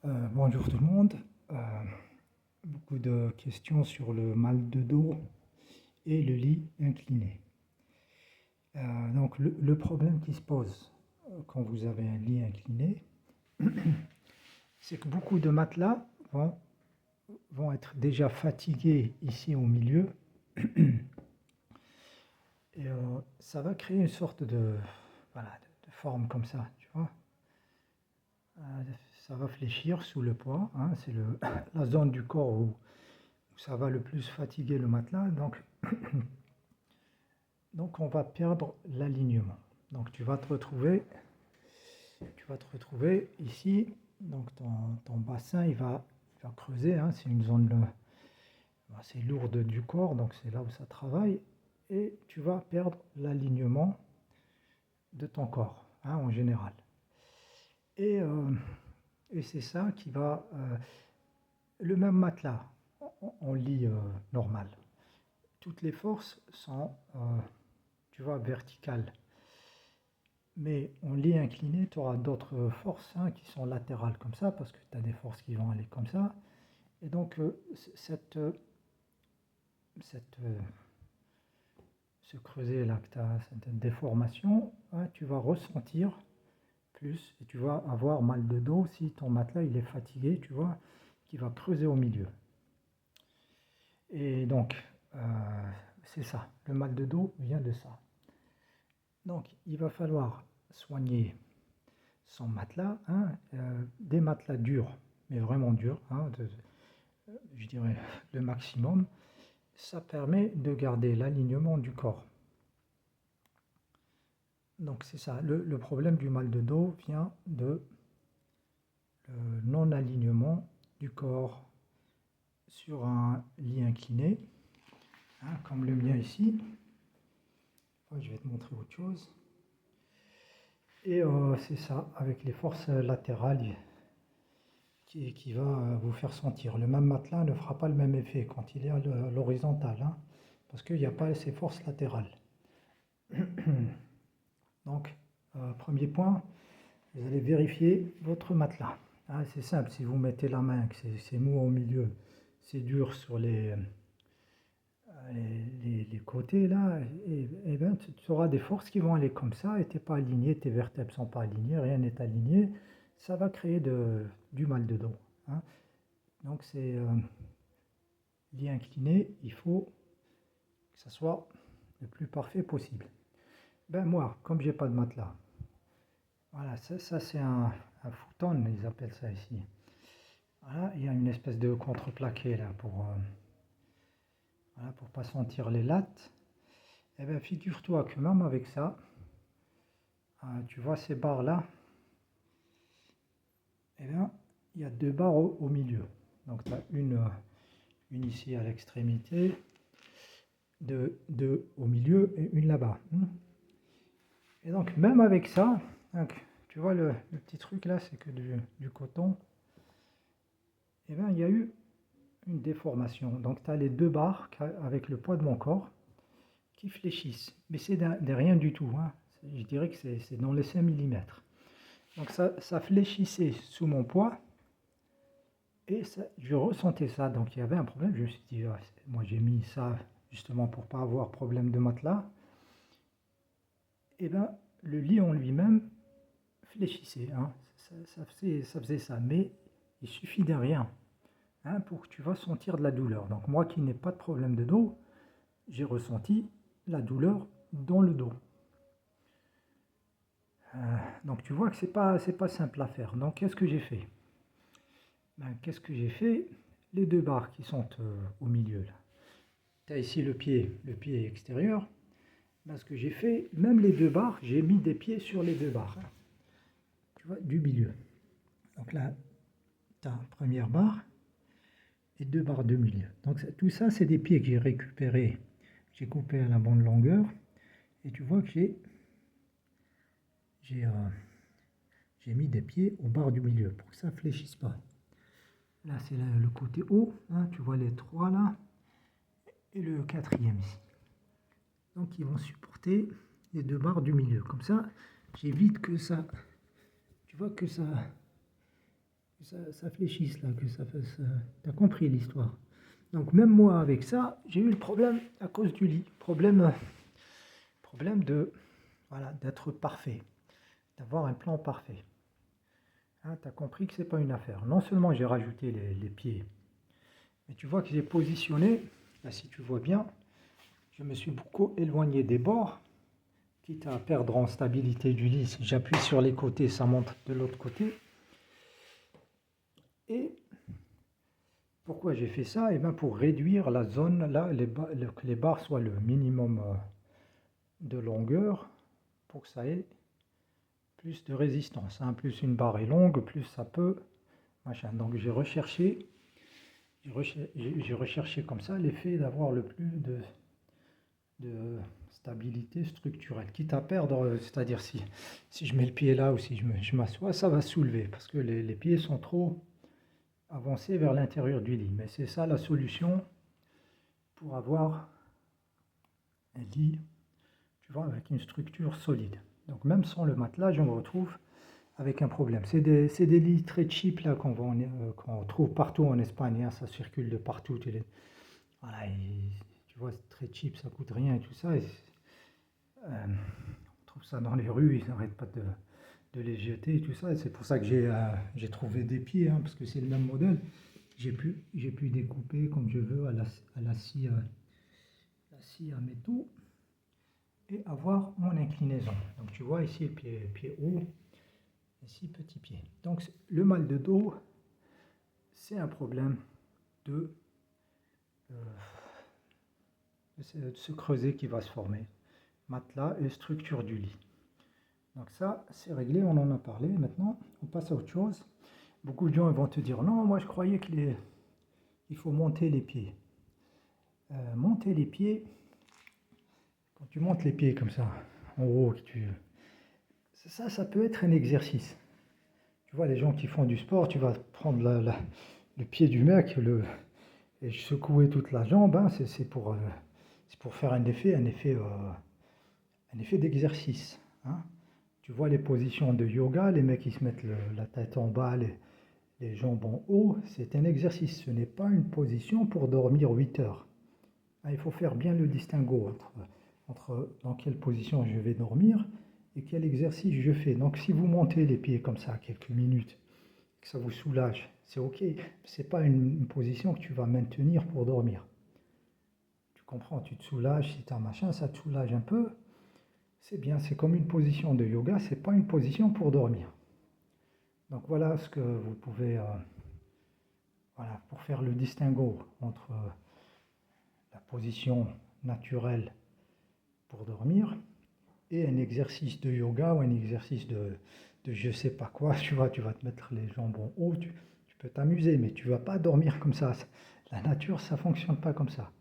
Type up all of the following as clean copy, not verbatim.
Bonjour tout le monde. Euh, Beaucoup de questions sur le mal de dos et le lit incliné. Donc le problème qui se pose quand vous avez un lit incliné, c'est que beaucoup de matelas vont être déjà fatigués ici au milieu et ça va créer une sorte voilà, de forme comme ça, tu vois. Euh, Ça va fléchir sous le poids, hein, c'est la zone du corps où ça va le plus fatiguer le matelas. Donc on va perdre l'alignement. Donc tu vas te retrouver ici. Donc ton bassin il va creuser, hein, c'est une zone assez lourde du corps, donc c'est là où ça travaille. Et tu vas perdre l'alignement de ton corps, hein, en général. Et, euh, et c'est ça qui va... le même matelas, en lit normal. Toutes les forces sont, tu vois, verticales. Mais en lit incliné, tu auras d'autres forces, hein, qui sont latérales comme ça, parce que tu as des forces qui vont aller comme ça. Et donc, cette, ce creuset-là, que tu as, cette déformation, hein, tu vas ressentir plus et tu vas avoir mal de dos si ton matelas il est fatigué, tu vois, qui va creuser au milieu. Et donc, c'est ça, le mal de dos vient de ça. Donc, il va falloir soigner son matelas, hein, des matelas durs, mais vraiment durs, hein, je dirais le maximum, ça permet de garder l'alignement du corps. Donc c'est ça, le problème du mal de dos vient de non-alignement du corps sur un lit incliné, hein, comme le mien ici. Je vais te montrer autre chose. Et c'est ça, avec les forces latérales qui va vous faire sentir. Le même matelas ne fera pas le même effet quand il est à l'horizontale, hein, parce qu'il n'y a pas ces forces latérales. Donc, premier point, vous allez vérifier votre matelas. Ah, c'est simple, si vous mettez la main, que c'est mou au milieu, c'est dur sur les côtés là, et ben, tu auras des forces qui vont aller comme ça, et tu n'es pas aligné, tes vertèbres ne sont pas alignées, rien n'est aligné, ça va créer du mal de dos, hein. Donc c'est lit incliné, il faut que ça soit le plus parfait possible. Ben moi, comme j'ai pas de matelas, voilà, ça c'est un futon, ils appellent ça ici. Voilà, il y a une espèce de contreplaqué là voilà, pour pas sentir les lattes. Et bien figure-toi que même avec ça, tu vois ces barres là, et bien il y a deux barres au milieu. Donc tu as une ici à l'extrémité, deux au milieu et une là-bas. Et donc même avec ça, donc, tu vois le petit truc là, c'est que du coton. Et bien il y a eu une déformation. Donc tu as les deux barres avec le poids de mon corps qui fléchissent. Mais c'est de rien du tout, hein. Je dirais que c'est dans les 5 mm. Donc ça fléchissait sous mon poids et je ressentais ça. Donc il y avait un problème. Je me suis dit, ah, moi j'ai mis ça justement pour pas avoir problème de matelas. Et bien le lit en lui-même fléchissait, hein. Ça faisait ça. Mais il suffit de rien, hein, pour que tu vas sentir de la douleur. Donc moi qui n'ai pas de problème de dos, j'ai ressenti la douleur dans le dos. Donc tu vois que c'est pas simple à faire. Donc qu'est-ce que j'ai fait? Qu'est-ce que j'ai fait? Les deux barres qui sont au milieu là. Tu as ici le pied extérieur. Ben, ce que j'ai fait, même les deux barres, j'ai mis des pieds sur les deux barres, hein. Tu vois, du milieu. Donc là, tu as première barre et deux barres de milieu. Donc tout ça, c'est des pieds que j'ai récupérés. J'ai coupé à la bonne longueur. Et tu vois que j'ai mis des pieds aux barres du milieu pour que ça ne fléchisse pas. Là, c'est le côté haut, hein, tu vois les trois là, et le quatrième ici. Donc, ils vont supporter les deux barres du milieu. Comme ça, j'évite que ça, tu vois, que ça ça fléchisse là, que ça fasse. T'as compris l'histoire. Donc même moi avec ça, j'ai eu le problème à cause du lit. Problème de voilà, d'être parfait, d'avoir un plan parfait. Hein, tu as compris que c'est pas une affaire. Non seulement j'ai rajouté les pieds, mais tu vois que j'ai positionné, là si tu vois bien, je me suis beaucoup éloigné des bords, quitte à perdre en stabilité du lit. Si j'appuie sur les côtés, ça monte de l'autre côté. Et pourquoi j'ai fait ça? Eh bien pour réduire la zone, là, que les barres soient le minimum de longueur, pour que ça ait plus de résistance. Hein. Plus une barre est longue, plus ça peut, machin. Donc j'ai recherché comme ça l'effet d'avoir le plus de stabilité structurelle. Quitte à perdre, c'est-à-dire si je mets le pied là ou si je m'assois, ça va soulever parce que les pieds sont trop avancés vers l'intérieur du lit. Mais c'est ça la solution pour avoir un lit, tu vois, avec une structure solide. Donc même sans le matelas, je me retrouve avec un problème. C'est des lits très cheap là qu'on trouve partout en Espagne, hein, ça circule de partout. Voilà, tu vois, c'est très cheap, ça coûte rien et tout ça. On trouve ça dans les rues, ils n'arrêtent pas de les jeter et tout ça. Et c'est pour ça que j'ai trouvé des pieds, hein, parce que c'est le même modèle. J'ai pu découper comme je veux à la scie à métaux et avoir mon inclinaison. Donc tu vois ici pied haut, ici petit pied. Donc le mal de dos, c'est un problème de, euh, de se creuser qui va se former. Matelas et structure du lit. Donc ça, c'est réglé, on en a parlé. Maintenant, on passe à autre chose. Beaucoup de gens vont te dire, non, moi je croyais qu'il faut monter les pieds. Monter les pieds, quand tu montes les pieds comme ça, en haut, ça peut être un exercice. Tu vois, les gens qui font du sport, tu vas prendre le pied du mec et secouer toute la jambe, hein, c'est pour faire un effet d'exercice. Hein. Tu vois les positions de yoga, les mecs qui se mettent la tête en bas, les jambes en haut, c'est un exercice. Ce n'est pas une position pour dormir 8 heures. Ah, il faut faire bien le distinguo entre dans quelle position je vais dormir et quel exercice je fais. Donc si vous montez les pieds comme ça quelques minutes, que ça vous soulage, c'est ok. Ce n'est pas une position que tu vas maintenir pour dormir. Tu comprends, tu te soulages, si tu as un machin, ça te soulage un peu. C'est bien, c'est comme une position de yoga, c'est pas une position pour dormir. Donc voilà ce que vous pouvez, voilà, pour faire le distinguo entre la position naturelle pour dormir et un exercice de yoga ou un exercice de je sais pas quoi. Tu vois, tu vas te mettre les jambes en haut, tu peux t'amuser, mais tu vas pas dormir comme ça. La nature, ça fonctionne pas comme ça.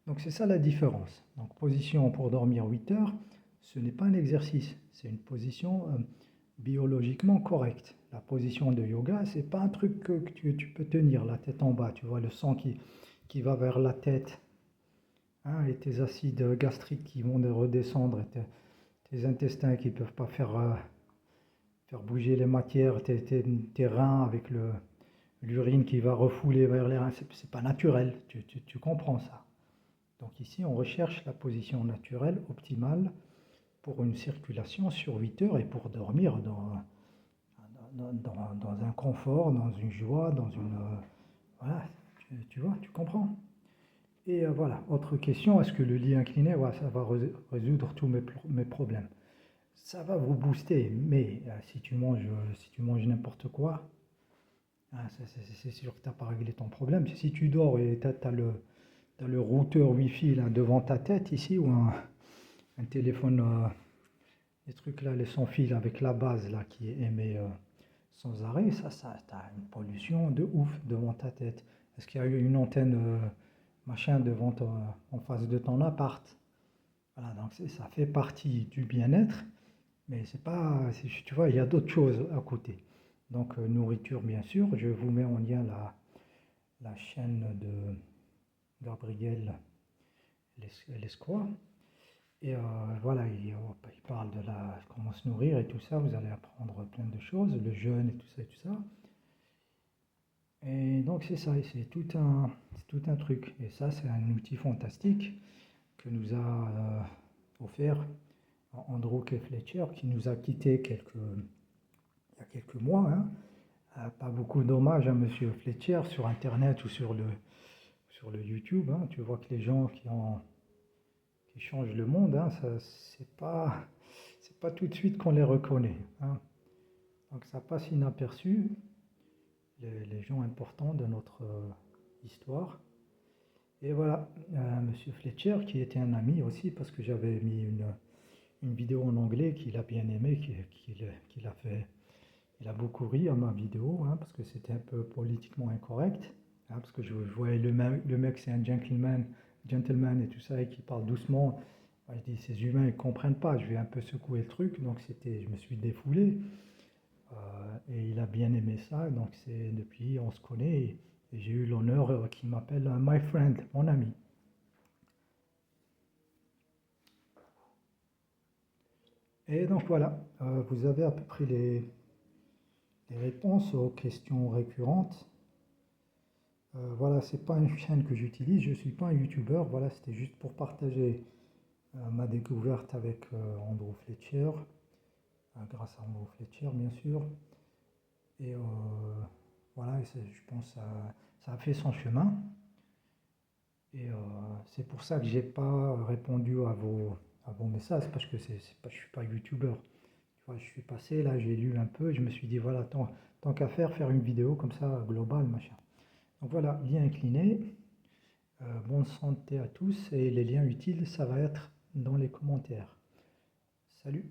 Donc c'est ça la différence. Donc position pour dormir 8 heures, ce n'est pas un exercice, c'est une position biologiquement correcte. La position de yoga, c'est pas un truc que tu peux tenir la tête en bas. Tu vois le sang qui va vers la tête, hein, et tes acides gastriques qui vont redescendre, et tes intestins qui ne peuvent pas faire bouger les matières, tes reins avec l'urine qui va refouler vers les reins. C'est pas naturel, tu comprends ça. Donc ici, on recherche la position naturelle optimale pour une circulation sur 8 heures et pour dormir dans un confort, dans une joie, dans une... voilà, tu vois, tu comprends. Et voilà, autre question, est-ce que le lit incliné, ouais, ça va résoudre tous mes problèmes? Ça va vous booster, mais si tu manges n'importe quoi, hein, c'est sûr que tu n'as pas réglé ton problème. Si tu dors et tu as le routeur Wi-Fi là, devant ta tête ici, ou un téléphone, les trucs là, les sans fil avec la base là qui émet sans arrêt, ça tu as une pollution de ouf devant ta tête. Est-ce qu'il y a eu une antenne machin en face de ton appart? Voilà, donc ça fait partie du bien-être, mais c'est pas, tu vois, il y a d'autres choses à côté. Donc nourriture bien sûr, je vous mets en lien la chaîne de Gabriel Lesquois. Et voilà, il parle de comment se nourrir et tout ça, vous allez apprendre plein de choses, le jeûne et tout ça et tout ça. Et donc c'est ça, et c'est tout un truc. Et ça, c'est un outil fantastique que nous a offert Andrew K. Fletcher, qui nous a quittés il y a quelques mois, hein. Pas beaucoup d'hommages à Monsieur Fletcher sur Internet ou sur le YouTube, hein. Tu vois que les gens qui changent le monde, hein, ça, c'est pas tout de suite qu'on les reconnaît, hein. Donc ça passe inaperçu, les gens importants de notre histoire. Et voilà, Monsieur Fletcher, qui était un ami aussi, parce que j'avais mis une vidéo en anglais qu'il a bien aimé, qu'il a fait. Il a beaucoup ri à ma vidéo, hein, parce que c'était un peu politiquement incorrect, hein, parce que je voyais le mec c'est un gentleman et tout ça, et qui parle doucement. Ouais, je dis, ces humains ils comprennent pas, je vais un peu secouer le truc, donc je me suis défoulé, et il a bien aimé ça, donc c'est depuis on se connaît, et j'ai eu l'honneur qu'il m'appelle my friend, mon ami. Et donc voilà, vous avez à peu près les réponses aux questions récurrentes. Voilà, c'est pas une chaîne que j'utilise, je suis pas un youtubeur, voilà, c'était juste pour partager ma découverte avec Andrew Fletcher, grâce à Andrew Fletcher bien sûr. Et voilà, et je pense que ça a fait son chemin. Et c'est pour ça que j'ai pas répondu à vos messages, parce que je suis pas youtubeur. Tu vois, je suis passé là, j'ai lu un peu, et je me suis dit, voilà, tant qu'à faire une vidéo comme ça, globale, machin. Donc voilà, lien incliné. Bonne santé à tous, et les liens utiles, ça va être dans les commentaires. Salut!